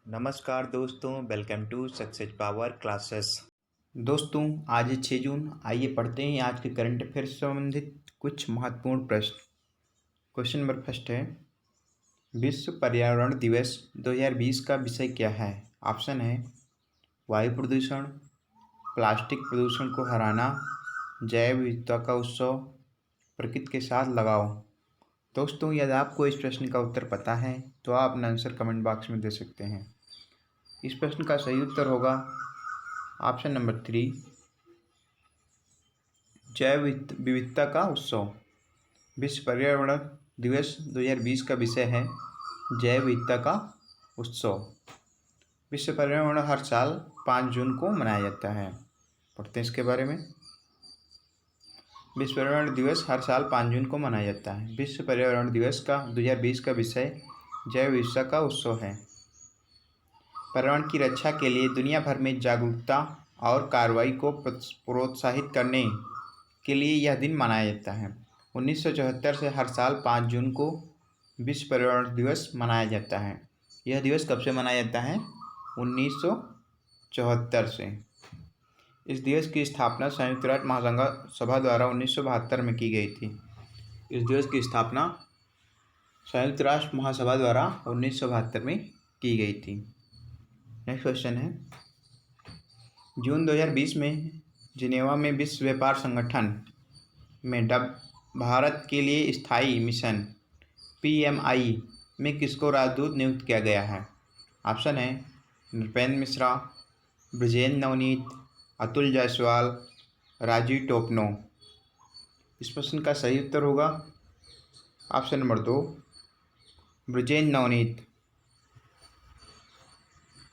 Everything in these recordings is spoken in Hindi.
नमस्कार दोस्तों, welcome to success power classes. दोस्तों, आज है 6 जून। आइए पढ़ते हैं आज के करंट अफेयर से संबंधित कुछ महत्वपूर्ण प्रश्न। क्वेश्चन नंबर फर्स्ट है, विश्व पर्यावरण दिवस 2020 का विषय क्या है? ऑप्शन है वायु प्रदूषण, प्लास्टिक प्रदूषण को हराना, जैव विविधता का उत्सव, प्रकृति के साथ लगाव। दोस्तों, यदि आपको इस प्रश्न का उत्तर पता है तो आप अपना आंसर कमेंट बॉक्स में दे सकते हैं। इस प्रश्न का सही उत्तर होगा ऑप्शन नंबर 3, जैव विविधता का उत्सव। विश्व पर्यावरण दिवस 2020 का विषय है जैव विविधता का उत्सव। विश्व पर्यावरण हर साल 5 जून को मनाया जाता है। पढ़ते हैं इसके बारे में। विश्व पर्यावरण दिवस हर साल 5 जून को मनाया जाता है। विश्व पर्यावरण दिवस का 2020 का विषय जैव विविधता का उत्सव है। पर्यावरण की रक्षा के लिए दुनिया भर में जागरूकता और कार्रवाई को प्रोत्साहित करने के लिए यह दिन मनाया जाता है। 1974 से हर साल 5 जून को विश्व पर्यावरण दिवस मनाया जाता है। यह दिवस कब से मनाया जाता है? 1974 से। इस दिवस की स्थापना संयुक्त राष्ट्र महासभा द्वारा 1972 में की गई थी। इस दिवस की स्थापना संयुक्त राष्ट्र महासभा द्वारा 1972 में की गई थी। नेक्स्ट क्वेश्चन है, जून 2020 में जिनेवा में विश्व व्यापार संगठन में भारत के लिए स्थायी मिशन PMI में किसको राजदूत नियुक्त किया गया है? ऑप्शन है नृपेंद्र मिश्रा, ब्रिजेन नवनीत, अतुल जायसवाल, राजीव टोपनो। इस प्रश्न का सही उत्तर होगा ऑप्शन नंबर 2, ब्रिजेन नवनीत।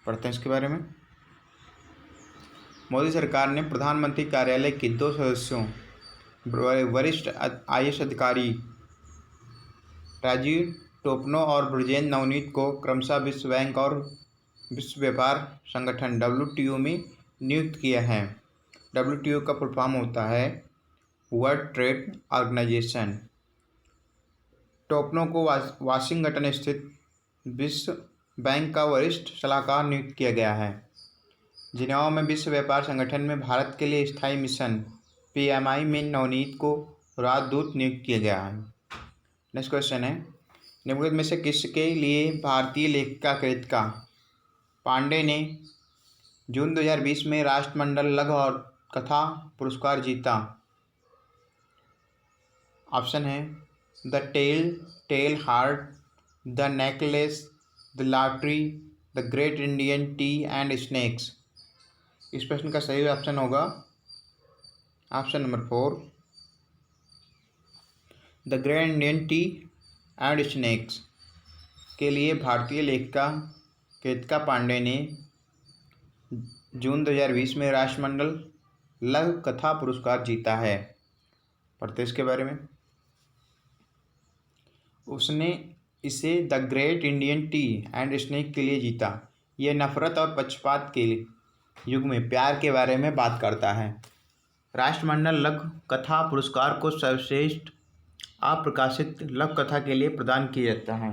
पढ़ते हैं इसके बारे में। मोदी सरकार ने प्रधानमंत्री कार्यालय के 2 सदस्यों वरिष्ठ IAS अधिकारी राजीव टोपनो और ब्रिजेन नवनीत को क्रमशः विश्व बैंक और विश्व व्यापार संगठन WTO में नियुक्त किया है। WTO का फुल फॉर्म होता है वर्ल्ड ट्रेड ऑर्गेनाइजेशन। टोपनो को वाशिंगटन स्थित विश्व बैंक का वरिष्ठ सलाहकार नियुक्त किया गया है। जिनेवा में विश्व व्यापार संगठन में भारत के लिए स्थायी मिशन PMI में नवनीत को राजदूत नियुक्त किया गया है। नेक्स्ट क्वेश्चन है, निम्नलिखित में से किसके लिए भारतीय लेखिका कृतिका पांडे ने जून 2020 में राष्ट्रमंडल लघु और कथा पुरस्कार जीता? ऑप्शन है the tell heart, the necklace, the lottery, the great Indian tea and snacks. इस प्रश्न का सही ऑप्शन होगा option number 4, the great Indian tea and snacks के लिए भारतीय लेखिका कृतिका पांडे ने जून 2020 में राष्ट्रमंडल लघु कथा पुरस्कार जीता है। पढ़ते इसके बारे में। उसने इसे the great Indian tea and snack के लिए जीता। यह नफरत और पक्षपात के युग में प्यार के बारे में बात करता है। राष्ट्रमंडल लघु कथा पुरस्कार को सर्वश्रेष्ठ अप्रकाशित लघु कथा के लिए प्रदान किया जाता है।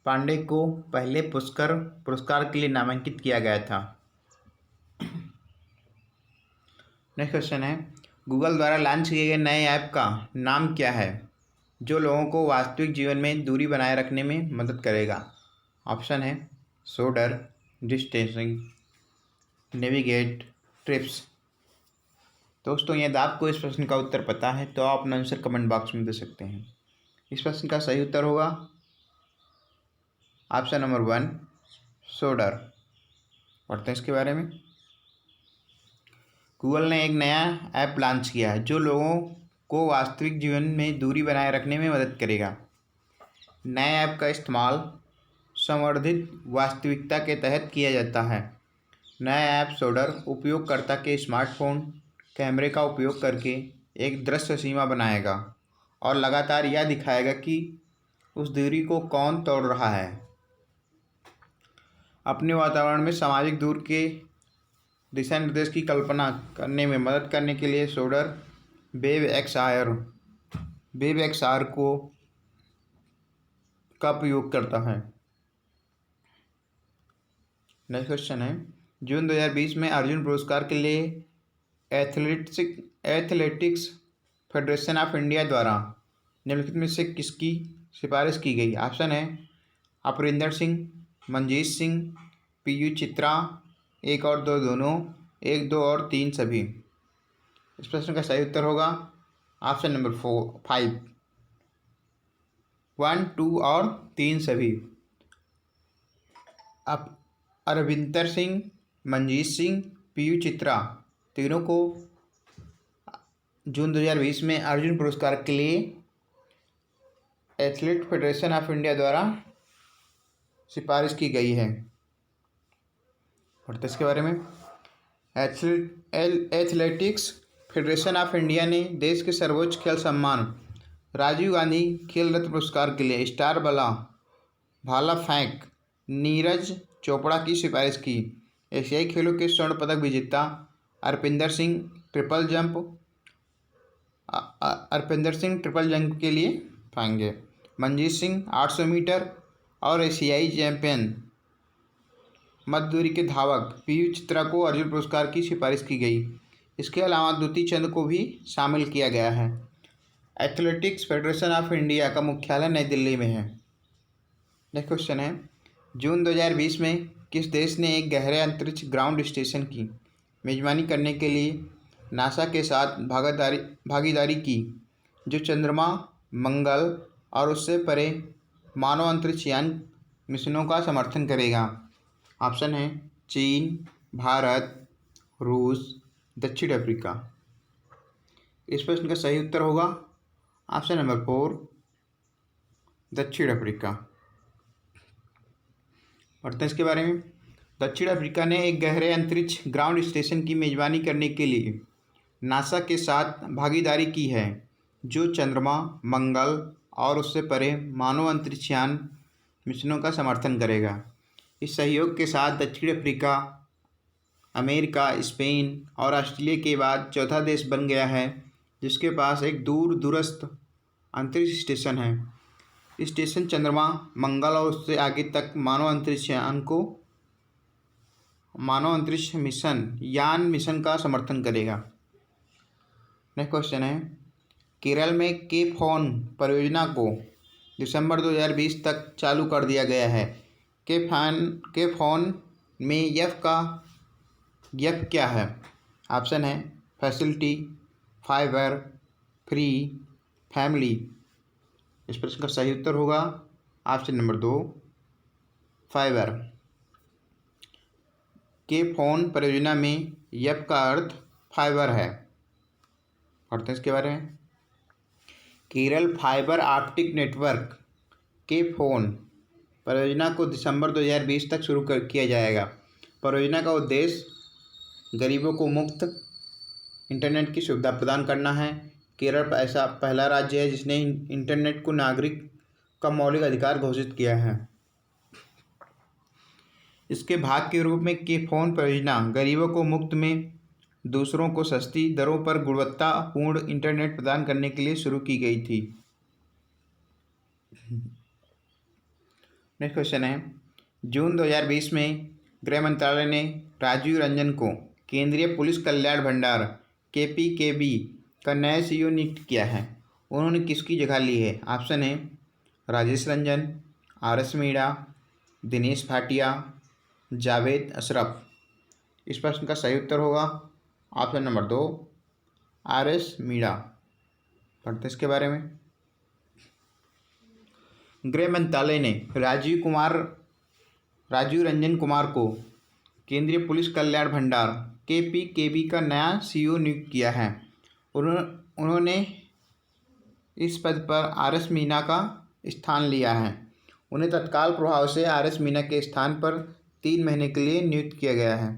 पांडे को पहले पुरस्कार के लिए नामांकित किया गया था। नेक्स्ट क्वेश्चन है, गूगल द्वारा लॉन्च किए गए नए ऐप का नाम क्या है जो लोगों को वास्तविक जीवन में दूरी बनाए रखने में मदद करेगा? ऑप्शन है शोडर, डिस्टेंसिंग, नेविगेट, ट्रिप्स। दोस्तों, यदि आपको इस प्रश्न का उत्तर पता है तो आप अपना आंसर कमेंट बॉक्स में दे सकते हैं। इस प्रश्न का सही उत्तर होगा ऑप्शन नंबर 1, शोडर। पढ़ते हैं इसके बारे में। गूगल ने एक नया ऐप लॉन्च किया है जो लोगों को वास्तविक जीवन में दूरी बनाए रखने में मदद करेगा। नए ऐप का इस्तेमाल संवर्धित वास्तविकता के तहत किया जाता है। नया ऐप शोडर उपयोगकर्ता के स्मार्टफोन कैमरे का उपयोग करके एक दृश्य सीमा बनाएगा और लगातार यह दिखाएगा कि उस दूरी को कौन तोड़ रहा है। अपने वातावरण में सामाजिक दूरी के दिशा निर्देश की कल्पना करने में मदद करने के लिए शोडर वेब XR का उपयोग करता है। नेक्स्ट क्वेश्चन है, जून 2020 में अर्जुन पुरस्कार के लिए एथलेटिक्स फेडरेशन ऑफ इंडिया द्वारा निम्नलिखित में से किसकी सिफारिश की गई? ऑप्शन है अपरिंदर सिंह, मंजीत सिंह, पीयू चित्रा, एक और दो दोनों, एक दो और तीन सभी। इस प्रश्न का सही उत्तर होगा ऑप्शन नंबर 5, 1, 2 और 3 सभी। अब अरविंदर सिंह, मंजीत सिंह, पीयू चित्रा तीनों को जून 2020 में अर्जुन पुरस्कार के लिए एथलीट फेडरेशन ऑफ इंडिया द्वारा सिफारिश की गई है। और इसके बारे में, एथलेटिक्स फेडरेशन ऑफ इंडिया ने देश के सर्वोच्च खेल सम्मान राजीव गांधी खेल रत्न पुरस्कार के लिए स्टार भाला फेंक नीरज चोपड़ा की सिफारिश की। एशियाई खेलों के स्वर्ण पदक विजेता अरविंदर सिंह ट्रिपल जंप के लिए पाएंगे। मंजीत सिंह 800 मीटर और एशियाई चैंपियन मध्य दूरी के धावक पीयू चित्रा को अर्जुन पुरस्कार की सिफारिश की गई। इसके अलावा द्युति चंद को भी शामिल किया गया है। एथलेटिक्स फेडरेशन ऑफ इंडिया का मुख्यालय नई दिल्ली में है। नेक्स्ट क्वेश्चन है, जून 2020 में किस देश ने एक गहरे अंतरिक्ष ग्राउंड स्टेशन की मेजबानी करने के लिए नासा के साथ भागीदारी की, जो चंद्रमा, मंगल और उससे परे मानव अंतरिक्ष यान मिशनों का समर्थन करेगा? ऑप्शन है चीन, भारत, रूस, दक्षिण अफ्रीका। इस प्रश्न का सही उत्तर होगा ऑप्शन नंबर 4, दक्षिण अफ्रीका। पढ़ते हैं इसके बारे में। दक्षिण अफ्रीका ने एक गहरे अंतरिक्ष ग्राउंड स्टेशन की मेजबानी करने के लिए नासा के साथ भागीदारी की है, जो चंद्रमा, मंगल और उससे परे मानव अंतरिक्ष यान मिशनों का समर्थन करेगा। इस सहयोग के साथ दक्षिण अफ्रीका अमेरिका, स्पेन और ऑस्ट्रेलिया के बाद चौथा देश बन गया है जिसके पास एक दूरस्थ अंतरिक्ष स्टेशन है। इस स्टेशन चंद्रमा, मंगल और उससे आगे तक मानव अंतरिक्ष यान मिशन का समर्थन करेगा। नेक्स्ट क्वेश्चन है, केरल में केप हॉर्न परियोजना को दिसंबर 2020 तक चालू कर दिया गया है। केप हॉर्न में यफ क्या है? ऑप्शन है फैसिलिटी, फाइबर, फ्री, फैमिली। इस प्रश्न का सही उत्तर होगा option number 2, fibre. Cape Horn परियोजना में यफ का अर्थ फाइबर है। पढ़ते हैं इसके बारे में। Kerala fibre optic network Cape Horn परियोजना को दिसंबर 2020 तक शुरू किया जाएगा। परियोजना का उद्देश्य गरीबों को मुफ्त इंटरनेट की सुविधा प्रदान करना है। केरल ऐसा पहला राज्य है जिसने इंटरनेट को नागरिक का मौलिक अधिकार घोषित किया है। इसके भाग के रूप में केप हॉर्न परियोजना गरीबों को मुफ्त में दूसरों को सस्ती दरों पर गुणवत्तापूर्ण इंटरनेट प्रदान करने के लिए शुरू की गई थी। नेक्स्ट क्वेश्चन है, जून 2020 में गृह मंत्रालय ने राजीव रंजन को केंद्रीय पुलिस कल्याण भंडार KPKB का नया CEO नियुक्त किया है। उन्होंने किसकी जगह ली है? ऑप्शन है राजेश रंजन, RS मीणा, दिनेश भाटिया, जावेद अशरफ। इस प्रश्न का सही उत्तर होगा ऑप्शन नंबर 2, RS मीणा। पढ़ते हैं इसके बारे में। गृह मंत्रालय ने राजीव रंजन कुमार को केंद्रीय पुलिस कल्याण भंडार KPKB का नया CEO नियुक्त किया है। उन्होंने इस पद पर RS मीणा का स्थान लिया है। उन्हें तत्काल प्रभाव से RS मीणा के स्थान पर 3 महीने के लिए नियुक्त किया गया है।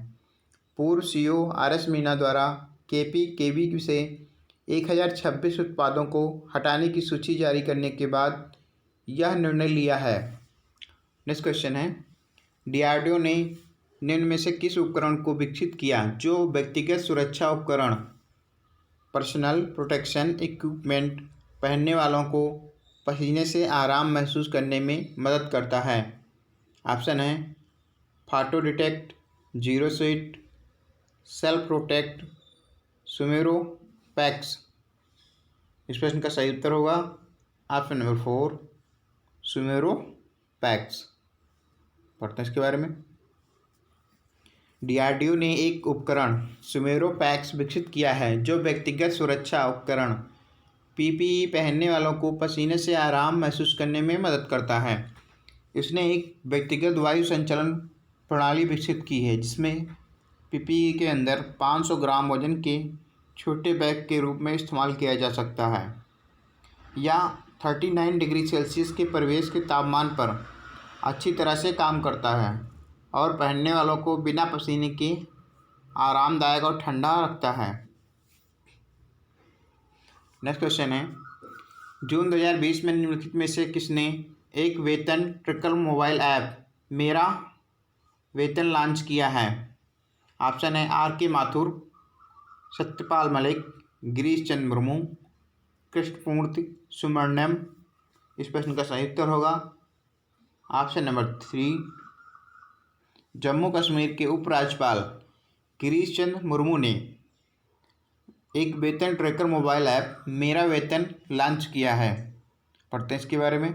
पूर्व CEO RS मीणा द्वारा KPKB से 1026 उत्पादों को हटाने की सूची जारी करने के बाद यह निर्णय लिया है। नेक्स्ट क्वेश्चन है, DRDO ने निम्न में से किस उपकरण को विकसित किया जो व्यक्तिगत सुरक्षा उपकरण पर्सनल प्रोटेक्शन इक्विपमेंट पहनने वालों को पसीने से आराम महसूस करने में मदद करता है? ऑप्शन है photo detect, zero sweet, self protect, सुमेरो पैक्स। इस प्रश्न का सही उत्तर होगा ऑप्शन नंबर 4 सुमेरो पैक्स। पढ़ते हैं इसके बारे में। डीआरडीओ ने एक उपकरण सुमेरो पैक्स विकसित किया है जो व्यक्तिगत सुरक्षा उपकरण पीपीई पहनने वालों को पसीने से आराम महसूस करने में मदद करता है। इसने एक व्यक्तिगत वायु संचालन प्रणाली विकसित की है जिसमें पीपीई के अंदर 500 ग्राम वजन के छोटे बैग के रूप में इस्तेमाल किया जा सकता है या 39 डिग्री सेल्सियस के परिवेश के तापमान पर अच्छी तरह से काम करता है और पहनने वालों को बिना पसीने के आरामदायक और ठंडा रखता है। नेक्स्ट क्वेश्चन है, जून 2020 में निम्नलिखित में से किसने एक वेतन ट्रैकर मोबाइल ऐप मेरा वेतन लॉन्च किया है? ऑप्शन है आर के माथुर, सत्यपाल मलिक, गिरीश चंद्र मुर्मू, कृष्णमूर्ति सुब्रमण्यम। इस प्रश्न का सही उत्तर होगा ऑप्शन नंबर 3 जम्मू कश्मीर के उपराज्यपाल गिरीश चंद्र मुर्मू ने एक वेतन ट्रैकर मोबाइल ऐप मेरा वेतन लॉन्च किया है। पढ़ते हैं इसके बारे में।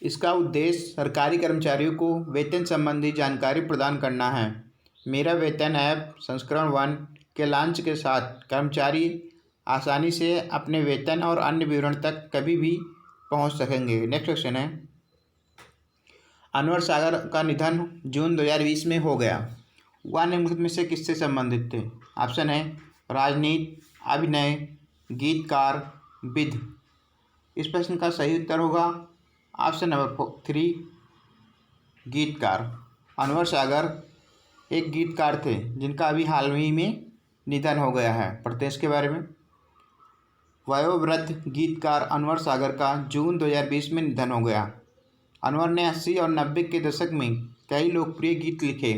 इसका उद्देश्य सरकारी कर्मचारियों को वेतन संबंधी जानकारी प्रदान करना है। मेरा वेतन ऐप संस्करण 1 के लॉन्च के साथ कर्मचारी आसानी से अपने वेतन और अन्य विवरण तक कभी भी पहुंच सकेंगे। नेक्स्ट क्वेश्चन है, अनवर सागर का निधन जून 2020 में हो गया। वह निम्नलिखित में से किससे संबंधित थे? ऑप्शन है राजनीति, अभिनय, गीतकार, विध। इस प्रश्न का सही उत्तर होगा ऑप्शन नंबर 3 गीतकार। अनवर सागर एक गीतकार थे जिनका अभी हाल ही में निधन हो गया है। पढ़ते हैं इसके बारे में। वयोवृद्ध गीतकार अनवर सागर का जून 2020 में निधन हो गया। अनवर ने 80 और 90 के दशक में कई लोकप्रिय गीत लिखे।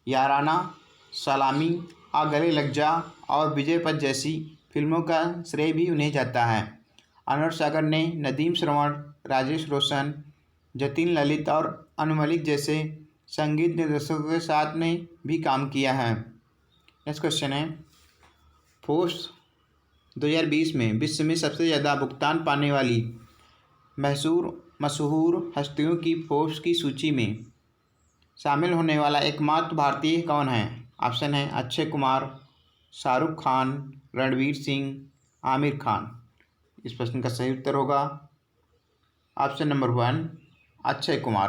याराना, सलामी, आ गले लग जा और विजय पथ जैसी फिल्मों का श्रेय भी उन्हें जाता है। अनवर सागर ने नदीम श्रवण, राजेश रोशन, जतिन ललित और अनु मलिक जैसे संगीत निर्देशकों के साथ में भी काम किया है। नेक्स्ट क्वेश्चन है, फोर्ब्स 2020 में विश्व में सबसे ज़्यादा भुगतान पाने वाली मशहूर हस्तियों की फोर्ब्स की सूची में शामिल होने वाला एकमात्र भारतीय कौन है? ऑप्शन है अक्षय कुमार, शाहरुख खान, रणवीर सिंह, आमिर खान। इस प्रश्न का सही उत्तर होगा ऑप्शन नंबर 1 अक्षय कुमार।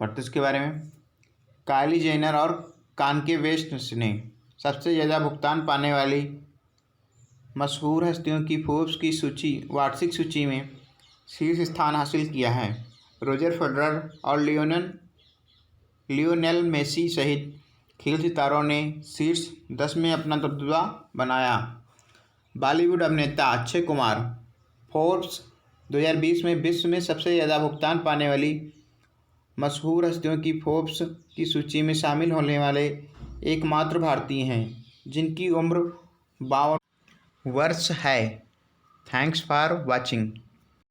पढ़ते इसके बारे में। काइली जेनर और कान्ये वेस्ट ने सबसे ज़्यादा भुगतान पाने वाली मशहूर हस्तियों की फोर्ब्स की वार्षिक सूची में शीर्ष स्थान हासिल किया है। रोजर फेडरर और लियोनेल मेसी सहित खेल सितारों ने शीर्ष 10 में अपना दबदबा बनाया। बॉलीवुड अभिनेता अक्षय कुमार फोर्ब्स 2020 में विश्व में सबसे ज़्यादा भुगतान पाने वाली मशहूर हस्तियों की फोर्ब्स की सूची में शामिल होने वाले एकमात्र भारतीय हैं जिनकी उम्र 52 वर्ष है। Thanks for watching.